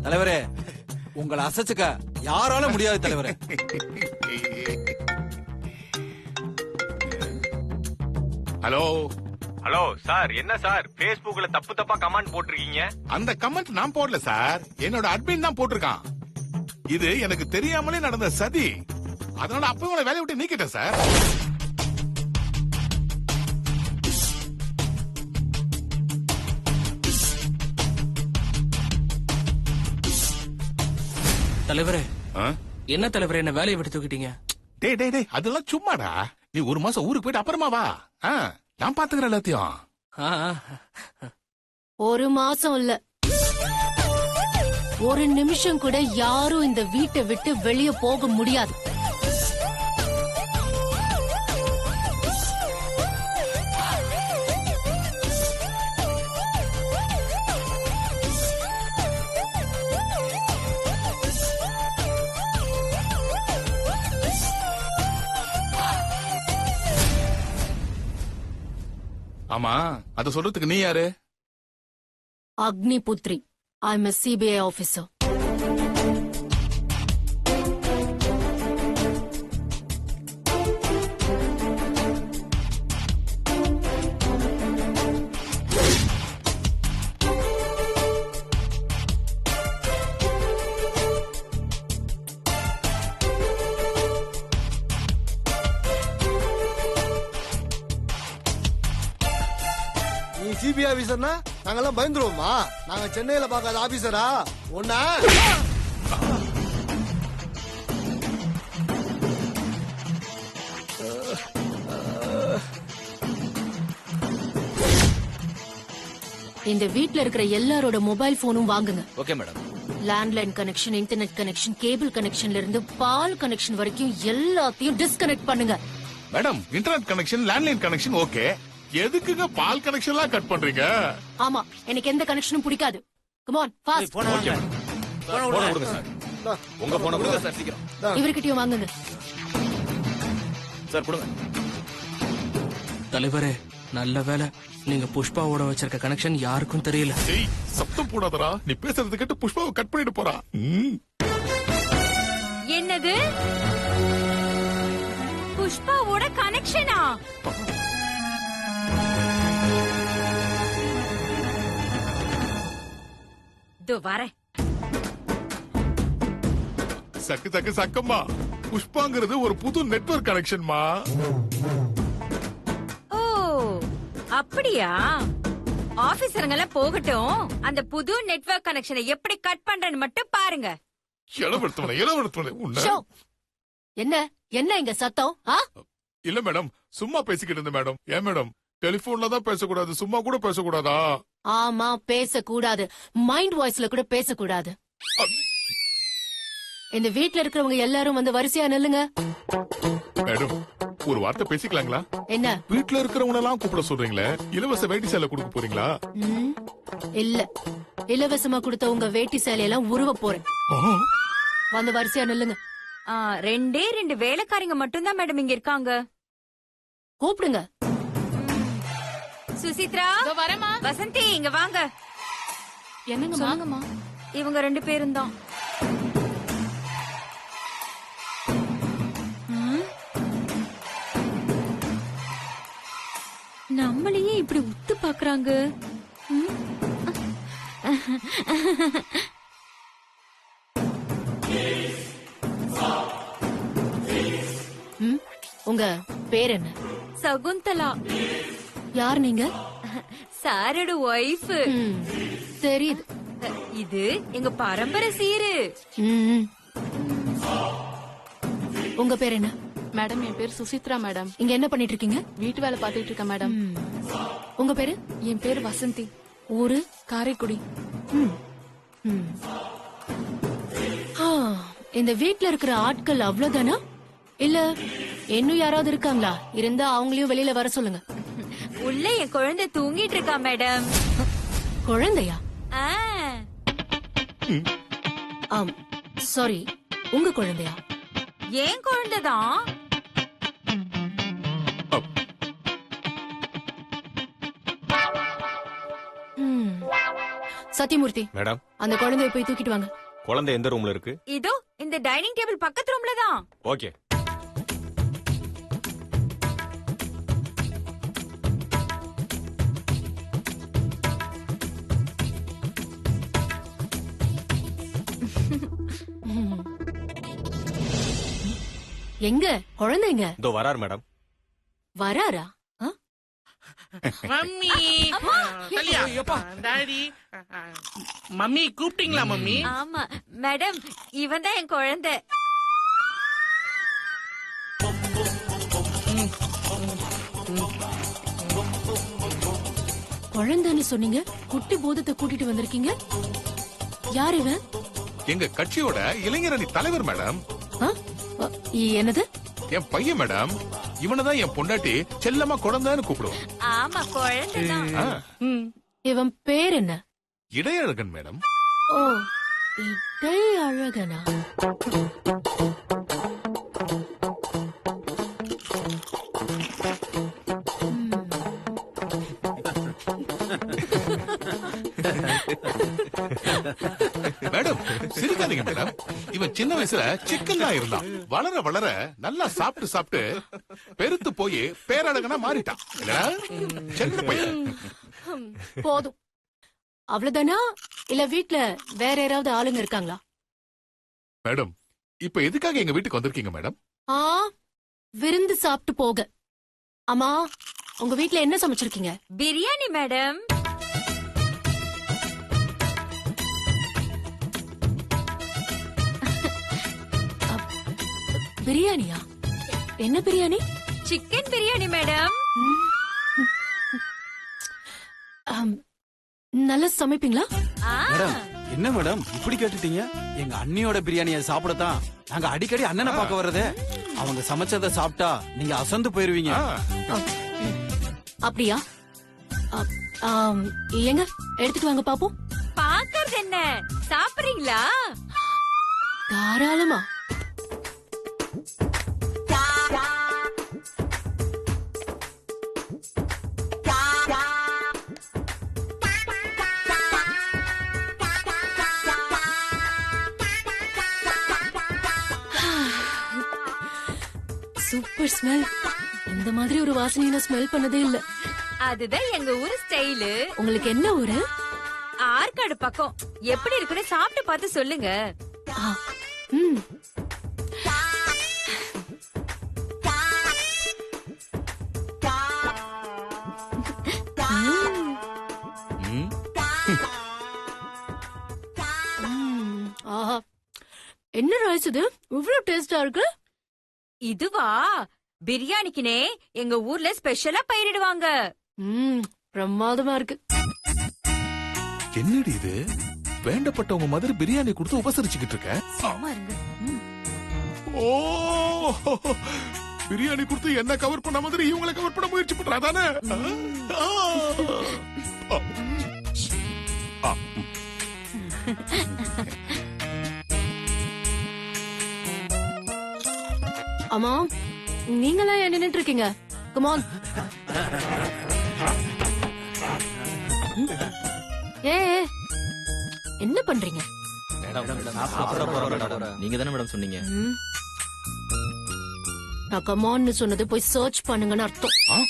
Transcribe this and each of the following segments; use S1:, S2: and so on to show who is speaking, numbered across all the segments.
S1: தலைவரே, உங்களை அசைச்சுக்க யாரால முடியாது தலைவரே.
S2: ஹலோ
S3: ஹலோ சார், என்ன சார் Facebookல தப்பா கமெண்ட் போட்டிருக்கீங்க?
S2: அந்த கமெண்ட் நான் போடல சார், என்னோட அட்மின் தான் போட்டிருக்கான். இது எனக்கு தெரியாமலே நடந்த சதி. அதனால அப்ப உங்களை வேலையை விட்டு நீக்கிட்டேன் சார்.
S4: தலைவரே, என்ன தலைவரே என்ன வேலையை விட்டு தூக்கிட்டீங்க?
S2: டேய் டேய் டேய், அதெல்லாம் சும்மாடா. நீ ஒரு மாசம் ஊருக்கு போயிட்டு அப்புறமா வா. நான் பாத்துக்கிறேன் எல்லாத்தையும்.
S5: ஒரு மாசம் இல்ல, ஒரு நிமிஷம் கூட யாரும் இந்த வீட்டை விட்டு வெளியே போக முடியாது.
S2: ஆமா, அத சொல்றதுக்கு நீ யாரு?
S5: Agniputri. I am a CBI officer.
S6: CBI ஆபீசர்னா நாங்கெல்லாம் பயந்துருவோமா? நாங்க சென்னையில பாக்காத ஆபீசரா ஒன்னா?
S5: இந்த வீட்ல இருக்கிற எல்லாரோட மொபைல் போனும் வாங்குங்க.
S4: Okay madam.
S5: Landline connection, internet connection, cable கனெக்ஷன்ல இருந்து பால் கனெக்ஷன் வரைக்கும் எல்லாத்தையும் டிஸ்கனெக்ட் பண்ணுங்க.
S2: Madam, internet connection, landline connection okay. எதுக்குங்க பால் கனெக்ஷன் எல்லாம் கட் பண்றீங்க?
S5: ஆமா, எனக்கு எந்த கனெக்ஷனும் பிடிக்காது. Come on fast.
S3: போன் கொடுங்க சார். உங்க போன கொடுங்க சார், சீக்கிரம்.
S5: இவர்கிட்டயும் வாங்குங்க
S3: சார், கொடுங்க.
S4: தலைவரே, நல்ல வேலை நீங்க புஷ்பாவோட வச்சிருக்க கனெக்ஷன் யாருக்கும் தெரியல.
S2: ஏய், சத்தம் போடாதடா. நீ பேசுறது கேட்டு புஷ்பாவை கட் பண்ணிட்டு போறா.
S7: என்னது? புஷ்பாவோட கனெக்ஷனா? தோ வரேன்.
S2: சக்கு சக்கு சக்கம்மா, புஷ்பாங்கிறது ஒரு புது நெட்வொர்க் கனெக்ஷன்மா.
S7: ஓ அப்படியா? ஆபீசருங்க போகட்டும், அந்த புது நெட்வொர்க் கனெக்ஷனை எப்படி கட் பண்றேன்னு மட்டும் பாருங்க.
S5: என்ன என்ன இங்க சத்தம்?
S2: இல்ல மேடம், சும்மா பேசிக்கிட்டு இருந்தேன் மேடம். ஏன் மேடம், டெலிபோன்ல தான் பேசக்கூடாது, சும்மா கூட பேசக்கூடாதா?
S5: ஆமா, பேசக்கூடாது. மைண்ட் வாய்ஸ்ல கூட பேசக்கூடாது. இந்த வீட்ல இருக்கிறவங்க எல்லாரும் வந்து வரிசையா நில்லுங்க.
S2: மேடம், ஒரு வார்த்தை பேசிக்கலாங்களா?
S5: என்ன?
S2: வீட்ல இருக்கிறவங்க எல்லாம் கூப்பிட சொல்றீங்களே, இலவச வேட்டி சேலை கொடுக்க போறீங்களா?
S5: இல்ல, இலவசமா கொடுத்த உங்க வேட்டி சேலையெல்லாம் உருவ போறேன். வந்து வரிசையா நில்லுங்க.
S7: 2 வேலைக்காரங்க மட்டும்தான் மேடம் இங்க இருக்காங்க.
S5: கூப்பிடுங்க.
S7: சுசித்ரா, வசந்தி, இங்க வாங்க.
S5: என்னங்கம்மா?
S7: இவங்க 2 பேரும் தான். நம்மளையே இப்படி உத்து பாக்குறாங்க.
S5: உங்க பேர் என்ன?
S7: சகுந்தலா.
S5: யார் நீங்க?
S7: சாரோட ஒய்ஃப்.
S5: தெரியுது.
S7: இது எங்க பரம்பரை சீரு.
S5: உங்க பேர் என்ன?
S8: மேடம், என் பேர் சுசித்ரா மேடம்.
S5: இங்க என்ன பண்ணிட்டு இருக்கீங்க?
S8: வீட்டு வேலை பாத்துட்டு இருக்கேன் மேடம்.
S5: உங்க பேரு?
S8: என் பேர் வசந்தி.
S5: ஊரு?
S8: காரைக்குடி.
S5: இந்த வீட்ல இருக்கிற ஆட்கள் அவ்வளவுதானா, இல்ல இன்னும் யாராவது இருக்காங்களா? இருந்தா அவங்களையும் வெளியில வர சொல்லுங்க.
S7: உள்ள என் குழந்தை தூங்கிட்டு இருக்கா மேடம்.
S5: குழந்தையா? சாரி, உங்க குழந்தையா?
S7: ஏன் குழந்தைதான்.
S5: சத்யமூர்த்தி,
S3: மேடம்,
S5: அந்த குழந்தைய போய் தூக்கிட்டு வாங்க.
S3: குழந்தை எந்த ரூம்ல இருக்கு?
S7: இதோ இந்த டைனிங் டேபிள் பக்கத்து ரூம்ல தான்.
S3: ஓகே.
S5: எங்க குழந்தைங்க?
S3: இதோ வரார் மேடம்.
S5: வராரா? ஆ?
S9: மம்மி கல்யா டாடி மம்மி கூப்பிட்டீங்களா மம்மி?
S7: ஆமா மேடம், இவன் தான் என் குழந்தை.
S5: குழந்தைன்னு சொன்னீங்க, குட்டி பூதத்தை கூட்டிட்டு வந்திருக்கீங்க. யார் இவன்?
S2: எங்க கட்சியோட இளைஞரணி தலைவர் மேடம்.
S5: ஆ? அ, என்னது?
S2: என் பையன் மேடம். இவனதான் என் பொண்டாட்டி செல்லமா குழந்தைன்னு கூப்பிடுவோம்.
S7: ஆமா குழந்தை தான்.
S2: ஆ,
S5: இவன் பேர் என்ன?
S2: இடையழகன் மேடம்.
S5: ஓ, இடை அழகனா?
S2: Madam சிரிக்காதீங்க madam. இவன் சின்ன வயசுல சிக்கன் தான் இருந்தான். வளர வளர நல்லா சாப்பிட்டு சாப்பிட்டு பெருத்து போய் பேரழகனா மாறிட்டான். இல்லடா? சின்ன பையன்.
S5: போதும். அவ்வளவுதானா? இல்ல வீட்ல வேற யாராவது ஆளுங்க இருக்காங்களா?
S2: மேடம் இப்ப எதுக்காக எங்க வீட்டுக்கு வந்திருக்கீங்க மேடம்?
S5: ஆ, விருந்து சாப்பிட்டு போக. அம்மா, உங்க வீட்ல என்ன சமைச்சிருக்கீங்க?
S7: பிரியாணி மேடம்.
S5: பிரியாணியா? என்ன பிரியாணி?
S7: Chicken biryani madam.
S5: ஆம், நல்லா சமைப்பீங்களா?
S7: ஆ,
S1: மேடம், என்ன மேடம் இப்படி கேட்டுட்டீங்க? எங்க அண்ணியோட பிரியாணியை சாப்பிடத்தான் நாங்க அடிக்கடி அண்ணனை பார்க்க வர்றதே. அவங்க சமைச்சதை சாப்பிட்டா நீங்க அசந்து போயிருவீங்க.
S2: ஆ,
S5: அப்படியா? எங்க எடுத்துட்டு வாங்க பாப்போம்.
S7: பாக்கறது என்ன, சாப்பிடுறீங்களா?
S5: தாராளமா. Super smell. இந்த மாதிரி ஒரு வாசனையை நான் ஸ்மெல் பண்ணதே இல்ல.
S7: அதுதான் எங்க ஊரு ஸ்டைலு.
S5: உங்களுக்கு என்ன ஊரு?
S7: ஆற்காடு பக்கம். எப்படி இருக்குன்னு சாப்பிட்டு பார்த்து சொல்லுங்க.
S5: ஆ, ம்.
S2: ம்.
S5: ம். ஆஹா. என்ன ரைஸ் இது இவ்வளவு டேஸ்டா இருக்கு?
S7: இதுவா பிரியாணிக்குனே எங்க ஊர்ல ஸ்பெஷலா பயிரிடுவாங்க.
S5: பிரமாதமா இருக்கு.
S2: என்னடி இது? வேண்டப்பட்டவங்க மாதிரி பிரியாணி கொடுத்து உபசரிச்சுக்கிட்டு இருக்க.
S7: சும்மா இருங்க.
S2: ஓ, பிரியாணி கொடுத்து என்ன கவர் பண்ண மாதிரி இவங்களை கவர் பண்ண முயற்சி பண்றாதானே?
S5: அம்மா, நீங்களா ஏன் நின்னுட்டு இருக்கீங்க? Come on. ஏ, என்ன பண்றீங்க?
S10: நீங்க தானே மேடம் சொன்னீங்க.
S5: ம். நான் கமான்னு சொன்னது போய் சர்ச் பண்ணுங்கன்னு அர்த்தம்.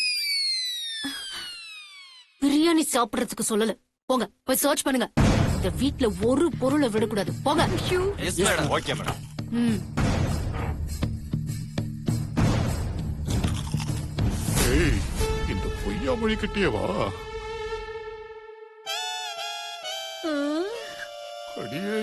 S5: பிரியாணி சாப்பிடறதுக்கு சொல்லல. போங்க போய் சர்ச் பண்ணுங்க. இந்த வீட்ல ஒரு பொருளை விடக்கூடாது. போங்க.
S3: Okay madam.
S5: ம்.
S2: ஏய், இந்த பொய்யா மொழி கிட்டியவா? அடியே.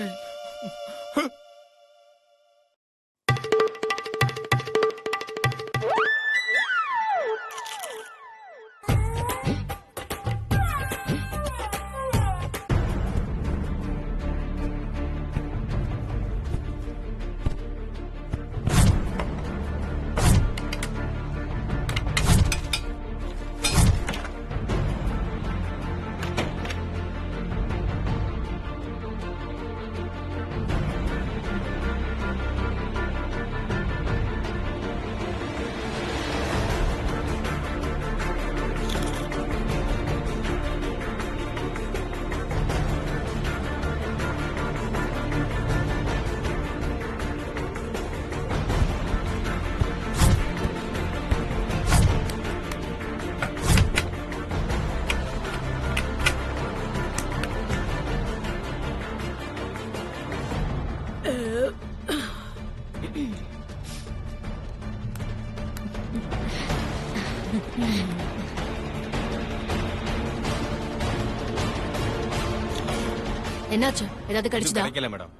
S5: என்னாச்சு? ஏதாவது கிடைச்சதா?
S3: கிடைக்கல மேடம்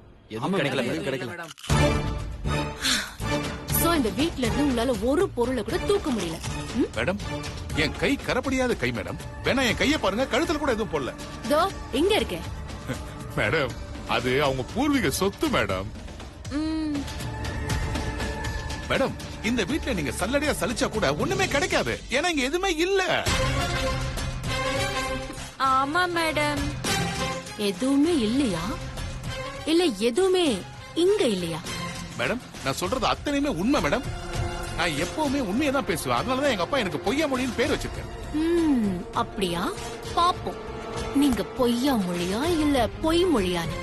S1: ஆமா,
S3: எதுவும்
S1: கிடைக்கல.
S5: சோ இந்த வீட்ல இருந்து உங்களால ஒரு பொருளை கூட தூக்க முடியல. ம்?
S2: மேடம் என் கை கரப்படியாத கை மேடம். வேணா என் கைய பாருங்க, கழுத்துல கூட எதுவும் போடல.
S5: தோ இங்க இருக்கே.
S2: மேடம் அது அவங்க பூர்வீக சொத்து மேடம்.
S5: ம்,
S2: மேடம் இந்த வீட்ல நீங்க சல்லடையா சலிச்சா கூட ஒண்ணுமே கிடைக்காது. ஏன்னா இங்க எதுவுமே இல்ல.
S7: ஆமா மேடம்.
S5: எதுவுமே இல்லையா? இல்ல எதுவுமே இங்க இல்லையா?
S2: மேடம் நான் சொல்றது அத்தனையுமே உண்மை மேடம். நான் எப்பவுமே உண்மையை தான் பேசுவேன். அதனாலதான் எங்க அப்பா எனக்கு பொய்யா மொழின்னு பேர் வச்சிருக்கேன்.
S5: ம், அப்படியா? பாப்போம் நீங்க பொய்யா மொழியா இல்ல பொய் மொழியான்னு.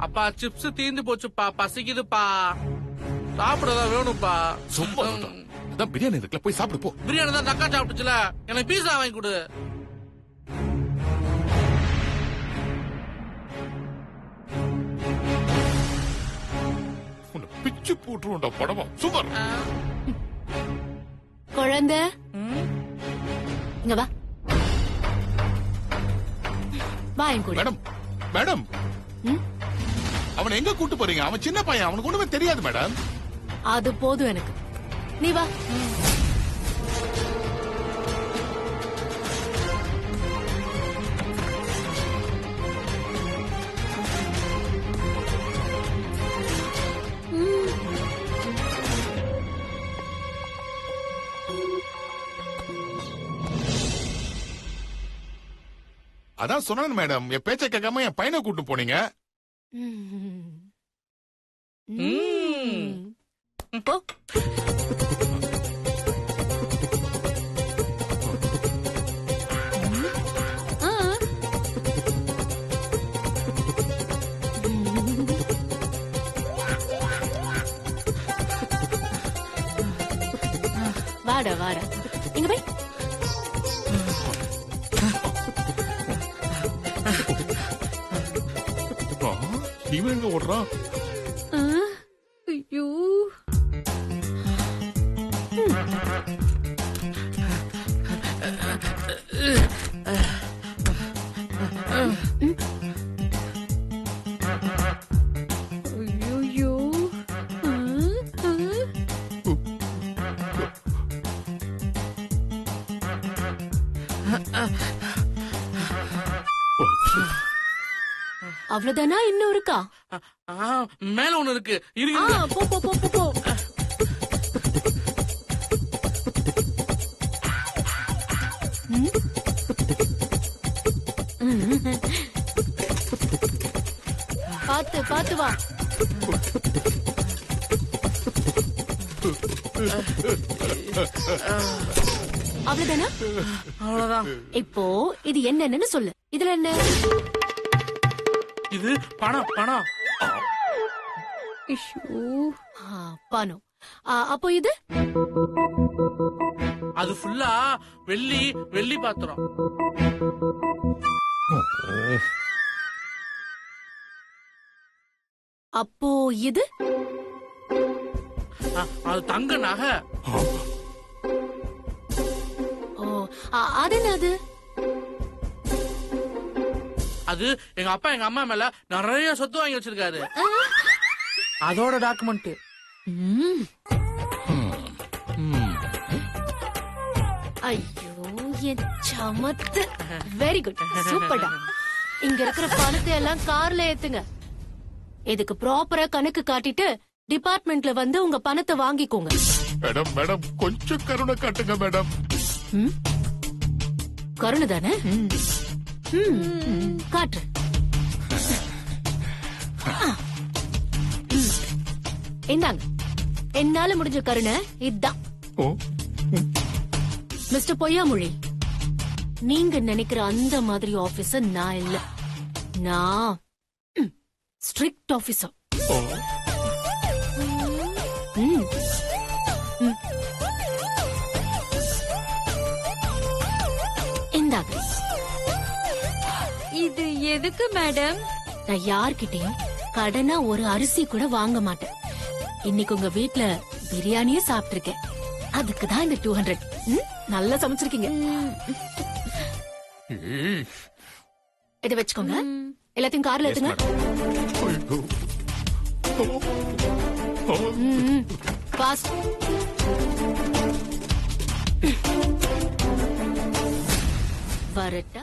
S9: அப்பா சிப்ஸ் தீந்து போச்சுப்பா, பசிக்குதுப்பா, சாப்பிடதான் வேணும்ப்பா.
S2: சும்மா சொல்றேன். அதான் பிரியாணி இருக்குல்ல, போய் சாப்பிடு போ.
S9: பிரியாணி தான் தக்கா சாப்பிட்டுச்சுல, எனக்கு பீஸா வாங்கி கொடு.
S2: உன்னை பிச்சு போட்டுருவோம்டா படமா. சூப்பர்.
S5: குழந்தை இங்க வா. வா என் கூட.
S2: மேடம் மேடம்
S5: ம்?
S2: அவனை எங்க கூட்டு போறீங்க? அவன் சின்ன பையன், அவனுக்கு ஒண்ணுமே தெரியாது மேடம்.
S5: அது போதும் எனக்கு. நீ வா.
S2: அதான் சொன்னேன் மேடம், என் பேச்சை கேட்காம என் பையனை கூட்டு போனீங்க.
S5: ம்.
S9: ம்.
S5: போ. ஆ. வாடா வாடா இங்க போய்.
S2: இவன் எங்க ஓடுறான்?
S5: ஐயோ. ஐயோ. அவ்வளவுதானா? இன்னும் இருக்கா?
S9: மேல ஒண்ணு இருக்கு.
S5: ஆ,
S9: இருக்கு.
S5: போ போ போ போ போ. ம்? பாத்து பாத்து வா. அவ்வளவுதானா?
S9: அவ்வளவுதான்.
S5: இப்போ இது என்னன்னு சொல்லு. இதுல என்ன?
S9: இது பணம் பணம்.
S5: பணம். அப்போ இது?
S9: அது ஃபுல்லா வெள்ளி வெள்ளி பாத்திரம்.
S5: அப்போ இது?
S9: அது தங்க நகை.
S5: ஓ, அது என்னது?
S9: அது எங்க அப்பா எங்க அம்மா மேல நிறைய சொத்து வாங்கி வச்சிருக்காரு. அதோட டாக்குமெண்ட்.
S5: ம். ஐயோ என் சமத்து. வெரி குட், சூப்பர்டா. இங்க இருக்கிற பணத்தை எல்லாம் கார்ல ஏத்துங்க. இதுக்கு ப்ராப்பரா கணக்கு காட்டிட்டு டிபார்ட்மெண்ட்ல வந்து உங்க பணத்தை வாங்கிக்கோங்க.
S2: மேடம் மேடம் கொஞ்சம் கருணை காட்டுங்க மேடம்.
S5: ம்? கருணை தானே? காட்டு. இந்தாங்க, என்னால முடிஞ்ச கருணை இதுதான். மிஸ்டர் பொய்யாமொழி, நீங்க நினைக்கிற அந்த மாதிரி ஆபீசர் நான் இல்ல. நான் ஸ்ட்ரிக்ட் ஆபீசர். இந்தாங்க.
S7: இது எதுக்கு மேடம்?
S5: நான் யார்கிட்டயும் கடனா ஒரு அரிசி கூட வாங்க மாட்டேன். இன்னைக்கு உங்க வீட்ல பிரியாணியே சாப்பிட்டிருக்கேன். அதுக்கு தான் இந்த 200. நல்லா சமைச்சிருக்கீங்க. இதை வச்சுக்கோங்க. எல்லாத்தையும் கார்ல ஏத்துங்க. ஃபாஸ்ட். வரட்டா?